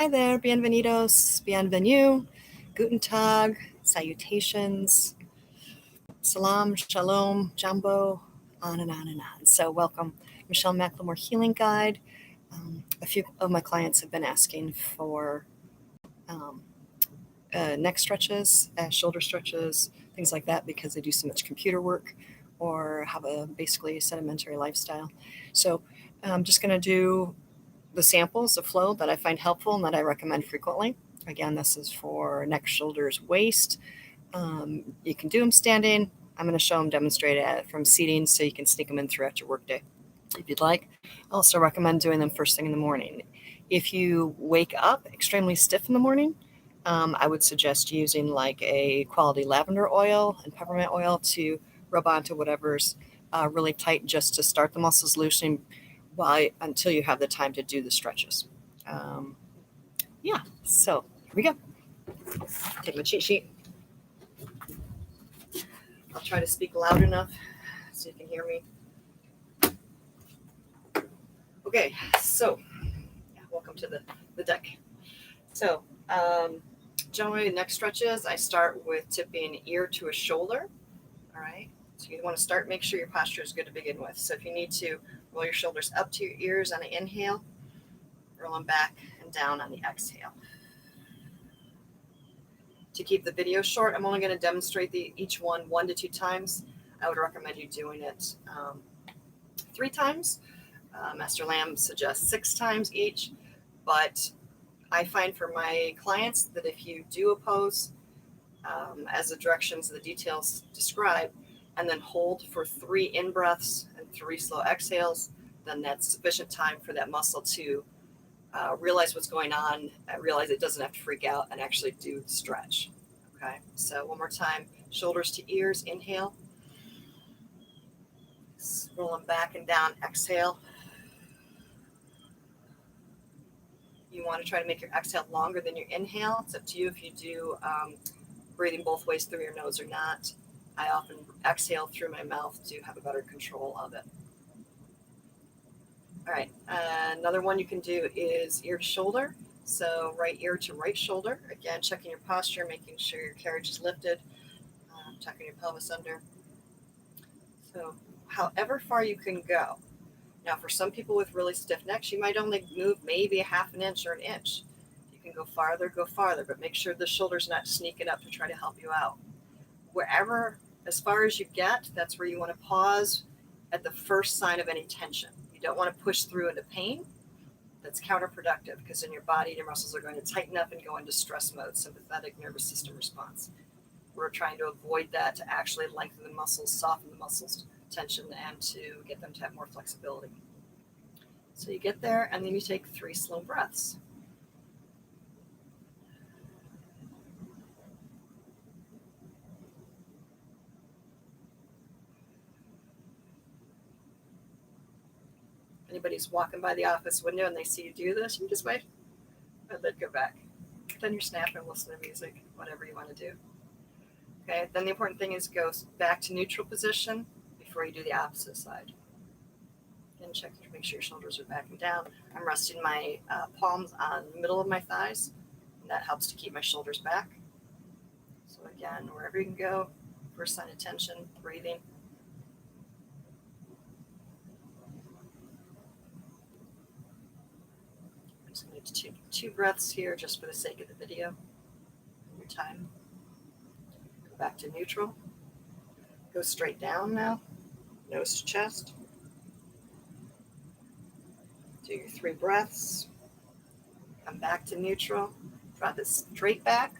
Hi there, bienvenidos, bienvenue, guten tag, salutations, salam, shalom, jumbo, on and on and on. So welcome, Michelle McLemore Healing Guide. A few of my clients have been asking for um, neck stretches, shoulder stretches, things like that because they do so much computer work or have a basically sedentary lifestyle. So I'm just going to do the samples of flow that I find helpful and that I recommend frequently. Again, this is for neck, shoulders, waist. You can do them standing. I'm going to show them demonstrated from seating so you can sneak them in throughout your workday if you'd like. I also recommend doing them first thing in the morning. If you wake up extremely stiff in the morning, I would suggest using like a quality lavender oil and peppermint oil to rub onto whatever's really tight just to start the muscles loosening until you have the time to do the stretches. Yeah, so here we go. Take my cheat sheet. I'll try to speak loud enough so you can hear me. Okay, so welcome to the deck. So generally neck stretches, I start with tipping ear to a shoulder. All right, so you want to make sure your posture is good to begin with. So if you need to roll your shoulders up to your ears on the inhale, roll them back and down on the exhale. To keep the video short, I'm only going to demonstrate each one 1 to 2 times. I would recommend you doing it 3 times. Master Lamb suggests 6 times each, but I find for my clients that if you do a pose as the directions, the details describe, and then hold for 3 in-breaths and 3 slow exhales, then that's sufficient time for that muscle to realize what's going on, realize it doesn't have to freak out, and actually do the stretch. Okay, so one more time, shoulders to ears, inhale. Roll them back and down, exhale. You want to try to make your exhale longer than your inhale. It's up to you if you do breathing both ways through your nose or not. I often exhale through my mouth to have a better control of it. All right, another one you can do is ear to shoulder. So right ear to right shoulder. Again, checking your posture, making sure your carriage is lifted, tucking your pelvis under. So however far you can go. Now, for some people with really stiff necks, you might only move maybe a half an inch or an inch. If you can go farther, but make sure the shoulder's not sneaking up to try to help you out. Wherever, as far as you get, that's where you want to pause at the first sign of any tension. You don't want to push through into pain. That's counterproductive because then your body and your muscles are going to tighten up and go into stress mode, sympathetic nervous system response. We're trying to avoid that to actually lengthen the muscles, soften the muscles, tension, and to get them to have more flexibility. So you get there, and then you take 3 slow breaths. Anybody's walking by the office window and they see you do this, you just wait and then go back. Then you're snapping, listen to music, whatever you want to do. Okay, then the important thing is go back to neutral position before you do the opposite side. And check to make sure your shoulders are back and down. I'm resting my palms on the middle of my thighs, and that helps to keep my shoulders back. So again, wherever you can go, first sign of tension, breathing. I'm just going to do 2 breaths here just for the sake of the video. Your time. Go back to neutral. Go straight down now, nose to chest. Do your 3 breaths. Come back to neutral. Draw this straight back.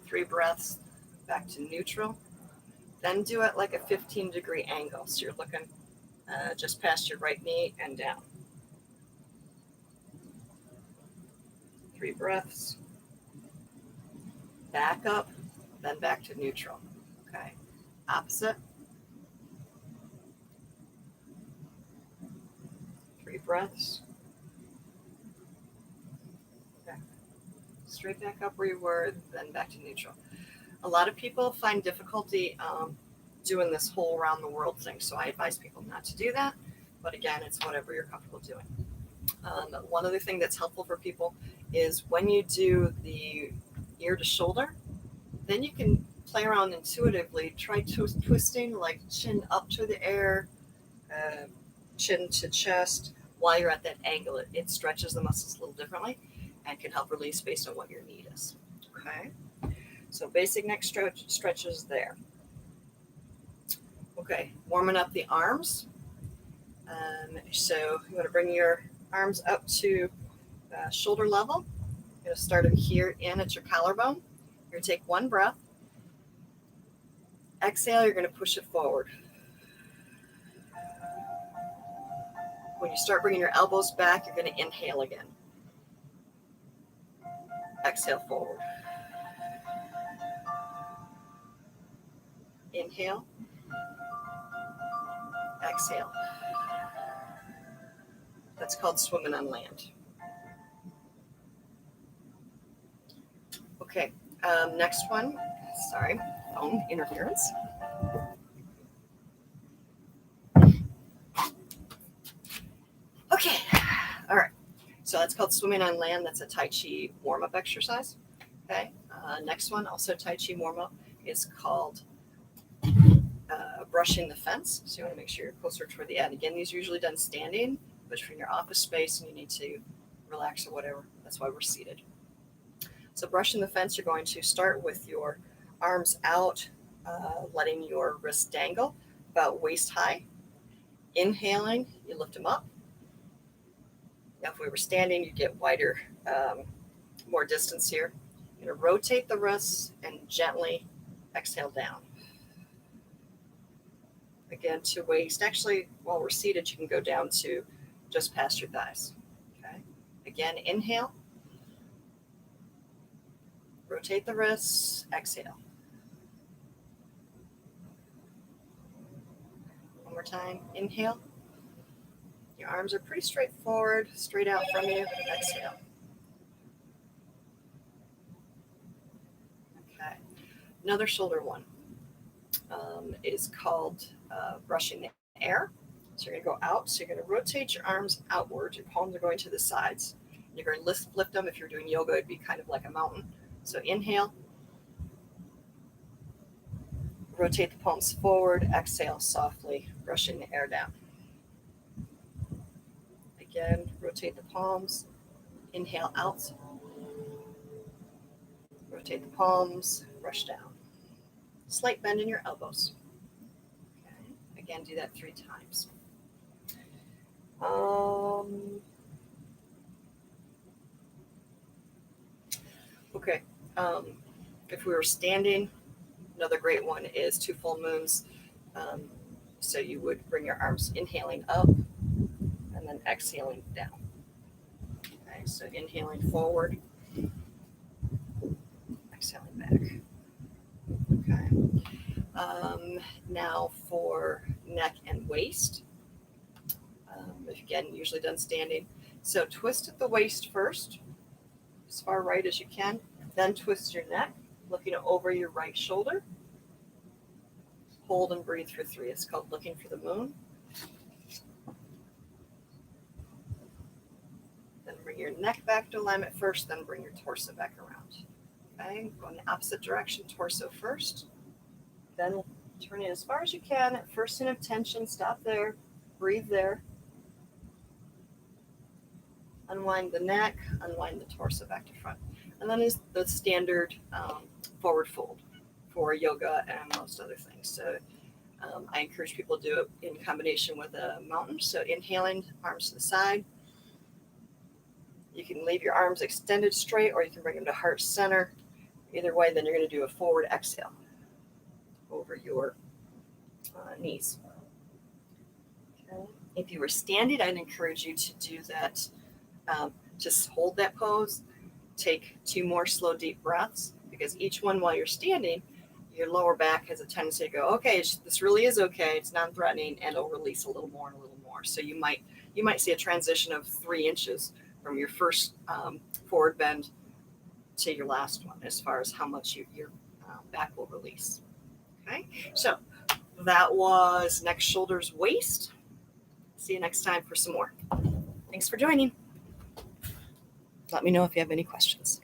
3 breaths, back to neutral. Then do it like a 15-degree angle. So you're looking just past your right knee and down. 3 breaths. Back up, then back to neutral. Okay. Opposite. 3 breaths. Okay. Straight back up where you were, then back to neutral. A lot of people find difficulty doing this whole around the world thing, so I advise people not to do that. But again, it's whatever you're comfortable doing. One other thing that's helpful for people is when you do the ear to shoulder, then you can play around intuitively, try twisting like chin up to the air, uh, chin to chest. While you're at that angle, it stretches the muscles a little differently and can help release based on what your need is. Okay, so basic neck stretches there. Okay, warming up the arms. So you want to bring your arms up to shoulder level. You're going to start here in at your collarbone. You're going to take one breath. Exhale, you're going to push it forward. When you start bringing your elbows back, you're going to inhale again. Exhale forward. Inhale. Exhale. That's called swimming on land. Okay, next one. Sorry, phone interference. Okay, all right. So that's called swimming on land. That's a Tai Chi warm-up exercise. Okay, next one, also Tai Chi warm-up, is called brushing the fence. So you want to make sure you're closer toward the end. Again, these are usually done standing, but if you're in your office space and you need to relax or whatever, that's why we're seated. So brushing the fence, you're going to start with your arms out, letting your wrists dangle about waist high. Inhaling, you lift them up. Now, if we were standing, you get wider, more distance here. You're going to rotate the wrists and gently exhale down. Again, to waist. Actually, while we're seated, you can go down to just past your thighs. Okay. Again, inhale. Rotate the wrists. Exhale. One more time. Inhale. Your arms are pretty straightforward, straight out from you. Exhale. Okay. Another shoulder one is called brushing the air. So you're going to go out. So you're going to rotate your arms outward. Your palms are going to the sides. You're going to lift them. If you're doing yoga, it'd be kind of like a mountain. So inhale. Rotate the palms forward. Exhale softly, brushing the air down. Again, rotate the palms. Inhale out. Rotate the palms. Brush down. Slight bend in your elbows. Okay. Again, do that 3 times. Okay. If we were standing, another great one is 2 full moons. So you would bring your arms inhaling up and then exhaling down. Okay, so inhaling forward, exhaling back. Okay. Now for neck and waist. Again, usually done standing. So twist at the waist first, as far right as you can. Then twist your neck, looking over your right shoulder. Hold and breathe for 3. It's called looking for the moon. Then bring your neck back to alignment first, then bring your torso back around. Okay, go in the opposite direction, torso first. Then turn it as far as you can. At first sign of tension, stop there, breathe there. Unwind the neck, unwind the torso back to front. And then is the standard forward fold for yoga and most other things. So I encourage people to do it in combination with a mountain. So inhaling, arms to the side. You can leave your arms extended straight, or you can bring them to heart center. Either way, then you're going to do a forward exhale over your knees. Okay. If you were standing, I'd encourage you to do that. Just hold that pose. Take 2 more slow, deep breaths, because each one while you're standing, your lower back has a tendency to go, okay, this really is okay. It's non-threatening, and it'll release a little more and a little more. So you might see a transition of 3 inches from your first forward bend to your last one, as far as how much your back will release. Okay, so that was neck, shoulders, waist. See you next time for some more. Thanks for joining. Let me know if you have any questions.